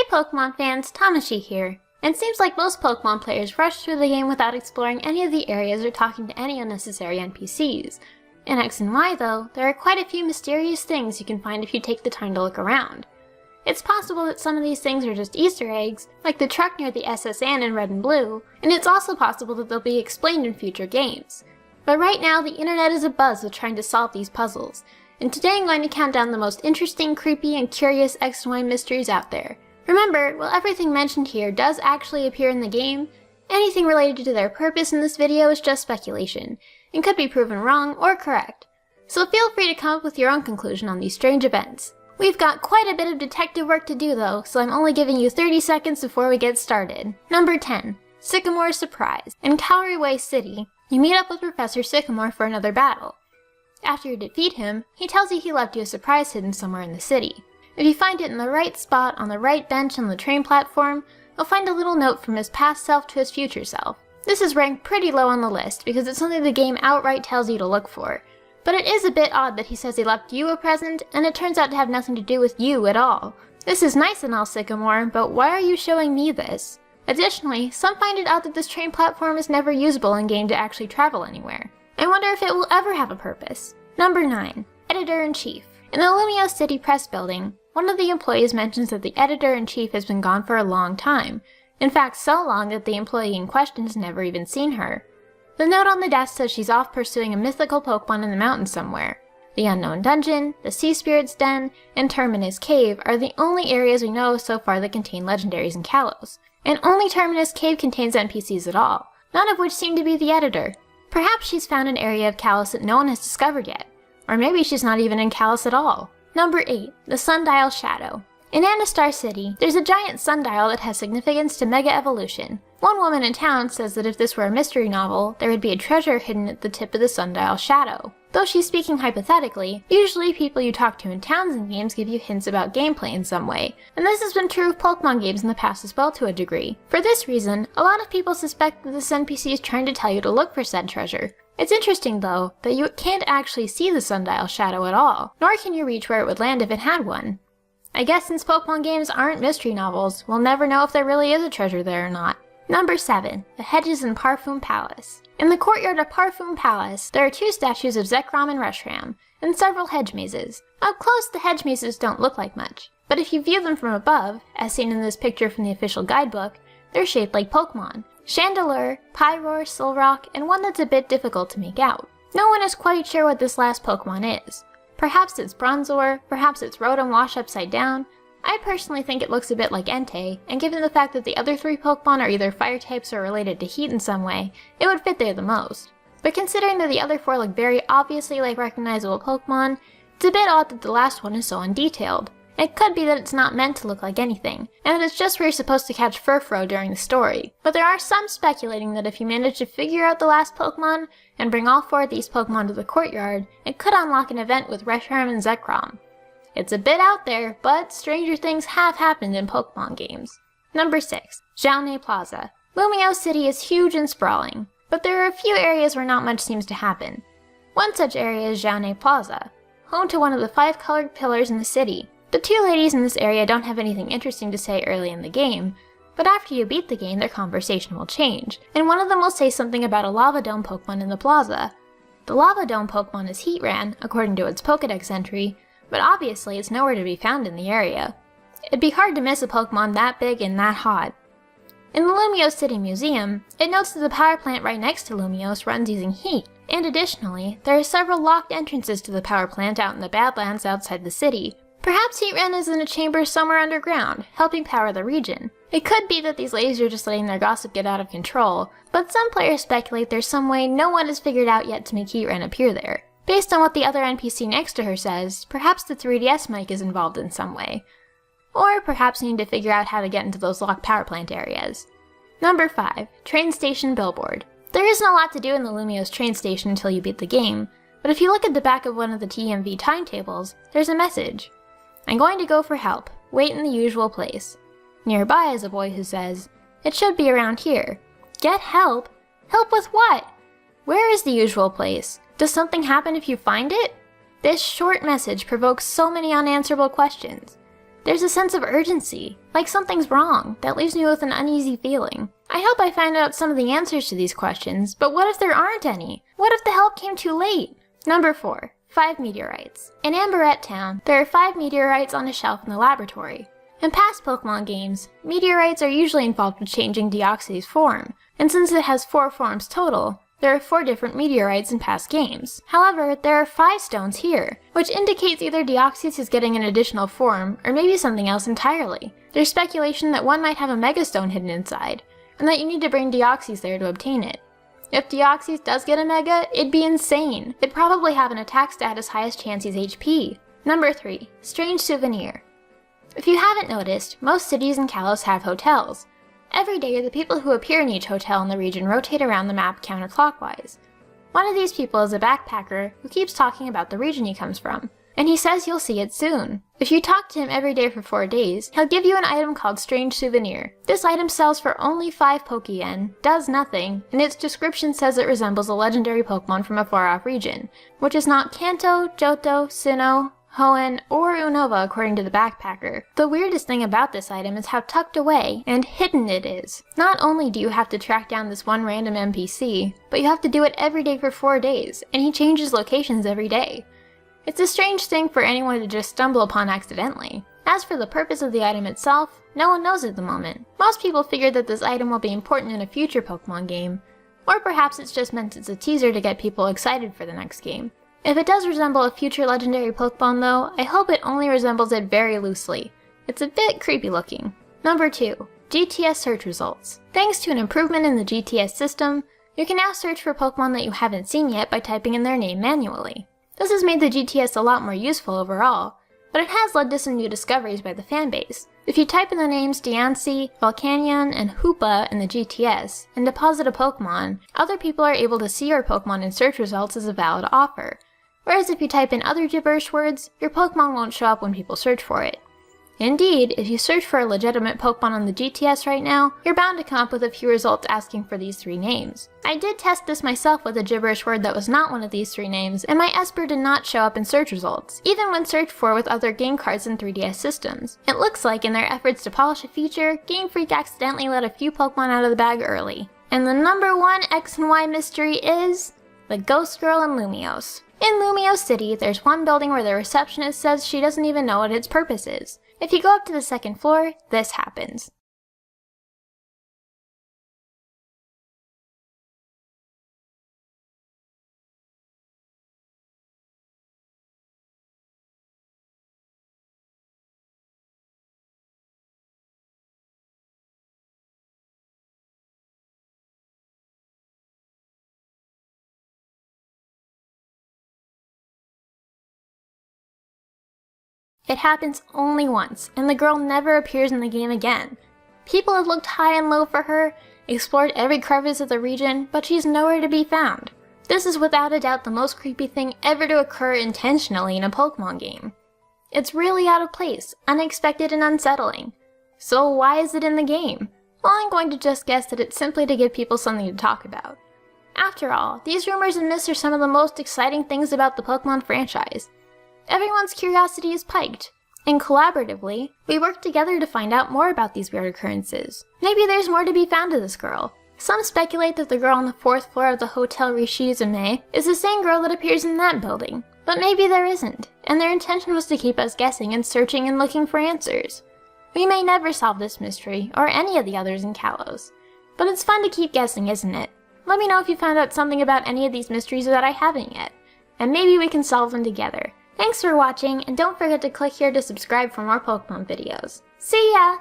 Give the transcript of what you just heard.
Pokemon fans, Tamashi here. And it seems like most Pokemon players rush through the game without exploring any of the areas or talking to any unnecessary NPCs. In X and Y though, there are quite a few mysterious things you can find if you take the time to look around. It's possible that some of these things are just Easter eggs, like the truck near the SS Anne in Red and Blue, and it's also possible that they'll be explained in future games. But right now, the internet is abuzz with trying to solve these puzzles, and today I'm going to count down the most interesting, creepy, and curious X and Y mysteries out there. Remember, while everything mentioned here does actually appear in the game, anything related to their purpose in this video is just speculation, and could be proven wrong or correct. So feel free to come up with your own conclusion on these strange events. We've got quite a bit of detective work to do though, so I'm only giving you 30 seconds before we get started. Number 10. Sycamore's Surprise. In Calorie Way City, you meet up with Professor Sycamore for another battle. After you defeat him, he tells you he left you a surprise hidden somewhere in the city. If you find it in the right spot on the right bench on the train platform, you'll find a little note from his past self to his future self. This is ranked pretty low on the list because it's something the game outright tells you to look for. But it is a bit odd that he says he left you a present, and it turns out to have nothing to do with you at all. This is nice and all, Sycamore, but why are you showing me this? Additionally, some find it odd that this train platform is never usable in-game to actually travel anywhere. I wonder if it will ever have a purpose. Number 9. Editor-in-Chief. In the Lumio City Press Building, one of the employees mentions that the Editor-in-Chief has been gone for a long time. In fact, so long that the employee in question has never even seen her. The note on the desk says she's off pursuing a mythical Pokemon in the mountains somewhere. The Unknown Dungeon, the Sea Spirit's Den, and Terminus Cave are the only areas we know of so far that contain legendaries in Kalos. And only Terminus Cave contains NPCs at all, none of which seem to be the editor. Perhaps she's found an area of Kalos that no one has discovered yet. Or maybe she's not even in Kalos at all. Number 8. The Sundial Shadow. In Anastar City, there's a giant sundial that has significance to Mega Evolution. One woman in town says that if this were a mystery novel, there would be a treasure hidden at the tip of the sundial shadow. Though she's speaking hypothetically, usually people you talk to in towns and games give you hints about gameplay in some way, and this has been true of Pokemon games in the past as well to a degree. For this reason, a lot of people suspect that this NPC is trying to tell you to look for said treasure. It's interesting though, that you can't actually see the sundial shadow at all, nor can you reach where it would land if it had one. I guess since Pokemon games aren't mystery novels, we'll never know if there really is a treasure there or not. Number 7. The Hedges in Parfum Palace. In the courtyard of Parfum Palace, there are 2 statues of Zekrom and Reshiram, and several hedge mazes. Up close, the hedge mazes don't look like much, but if you view them from above, as seen in this picture from the official guidebook, they're shaped like Pokemon. Chandelure, Pyroar, Solrock, and one that's a bit difficult to make out. No one is quite sure what this last Pokemon is. Perhaps it's Bronzor, perhaps it's Rotom washed upside down. I personally think it looks a bit like Entei, and given the fact that the other 3 Pokemon are either fire types or related to heat in some way, it would fit there the most. But considering that the other 4 look very obviously like recognizable Pokemon, it's a bit odd that the last one is so undetailed. It could be that it's not meant to look like anything, and that it's just where you're supposed to catch Furfrou during the story. But there are some speculating that if you manage to figure out the last Pokemon, and bring all 4 of these Pokemon to the courtyard, it could unlock an event with Reshiram and Zekrom. It's a bit out there, but stranger things have happened in Pokemon games. Number 6. Xiaoné Plaza. Lumio City is huge and sprawling, but there are a few areas where not much seems to happen. One such area is Xiaoné Plaza, home to one of the 5 colored pillars in the city. The 2 ladies in this area don't have anything interesting to say early in the game, but after you beat the game their conversation will change, and one of them will say something about a Lava Dome Pokemon in the plaza. The Lava Dome Pokemon is Heatran, according to its Pokédex entry, but obviously it's nowhere to be found in the area. It'd be hard to miss a Pokemon that big and that hot. In the Lumio City Museum, it notes that the power plant right next to Lumios runs using heat, and additionally, there are several locked entrances to the power plant out in the Badlands outside the city. Perhaps Heatran is in a chamber somewhere underground, helping power the region. It could be that these ladies are just letting their gossip get out of control, but some players speculate there's some way no one has figured out yet to make Heatran appear there. Based on what the other NPC next to her says, perhaps the 3DS mic is involved in some way. Or perhaps you need to figure out how to get into those locked power plant areas. Number 5. Train Station Billboard. There isn't a lot to do in the Lumios train station until you beat the game, but if you look at the back of one of the TMV timetables, there's a message. I'm going to go for help. Wait in the usual place. Nearby is a boy who says, it should be around here. Get help? Help with what? Where is the usual place? Does something happen if you find it? This short message provokes so many unanswerable questions. There's a sense of urgency, like something's wrong, that leaves me with an uneasy feeling. I hope I find out some of the answers to these questions, but what if there aren't any? What if the help came too late? Number 4. 5 meteorites. In Amberette Town, there are 5 meteorites on a shelf in the laboratory. In past Pokemon games, meteorites are usually involved with changing Deoxy's form, and since it has 4 forms total, there are 4 different meteorites in past games. However, there are 5 stones here, which indicates either Deoxys is getting an additional form, or maybe something else entirely. There's speculation that one might have a Mega Stone hidden inside, and that you need to bring Deoxys there to obtain it. If Deoxys does get a Mega, it'd be insane. It'd probably have an attack stat as high as Chansey's HP. Number 3. Strange Souvenir. If you haven't noticed, most cities in Kalos have hotels. Every day, the people who appear in each hotel in the region rotate around the map counterclockwise. One of these people is a backpacker who keeps talking about the region he comes from, and he says you'll see it soon. If you talk to him every day for 4 days, he'll give you an item called Strange Souvenir. This item sells for only 5 Poké-Yen, does nothing, and its description says it resembles a legendary Pokemon from a far-off region, which is not Kanto, Johto, Sinnoh, Hoenn, or Unova according to the backpacker. The weirdest thing about this item is how tucked away and hidden it is. Not only do you have to track down this one random NPC, but you have to do it every day for 4 days, and he changes locations every day. It's a strange thing for anyone to just stumble upon accidentally. As for the purpose of the item itself, no one knows at the moment. Most people figure that this item will be important in a future Pokemon game, or perhaps it's just meant as a teaser to get people excited for the next game. If it does resemble a future legendary Pokemon though, I hope it only resembles it very loosely. It's a bit creepy looking. Number 2. GTS search results. Thanks to an improvement in the GTS system, you can now search for Pokemon that you haven't seen yet by typing in their name manually. This has made the GTS a lot more useful overall, but it has led to some new discoveries by the fanbase. If you type in the names Diancie, Volcanion, and Hoopa in the GTS, and deposit a Pokemon, other people are able to see your Pokemon in search results as a valid offer. Whereas if you type in other gibberish words, your Pokemon won't show up when people search for it. Indeed, if you search for a legitimate Pokemon on the GTS right now, you're bound to come up with a few results asking for these 3 names. I did test this myself with a gibberish word that was not one of these 3 names, and my Esper did not show up in search results, even when searched for with other game cards in 3DS systems. It looks like in their efforts to polish a feature, Game Freak accidentally let a few Pokemon out of the bag early. And the number 1 X and Y mystery is the Ghost Girl in Lumiose. In Lumiose City, there's one building where the receptionist says she doesn't even know what its purpose is. If you go up to the 2nd floor, this happens. It happens only once, and the girl never appears in the game again. People have looked high and low for her, explored every crevice of the region, but she's nowhere to be found. This is without a doubt the most creepy thing ever to occur intentionally in a Pokemon game. It's really out of place, unexpected and unsettling. So why is it in the game? Well, I'm going to just guess that it's simply to give people something to talk about. After all, these rumors and myths are some of the most exciting things about the Pokemon franchise. Everyone's curiosity is piqued, and collaboratively, we work together to find out more about these weird occurrences. Maybe there's more to be found to this girl. Some speculate that the girl on the 4th floor of the Hotel Rishizume is the same girl that appears in that building, but maybe there isn't, and their intention was to keep us guessing and searching and looking for answers. We may never solve this mystery, or any of the others in Kalos, but it's fun to keep guessing, isn't it? Let me know if you found out something about any of these mysteries that I haven't yet, and maybe we can solve them together. Thanks for watching, and don't forget to click here to subscribe for more Pokemon videos. See ya!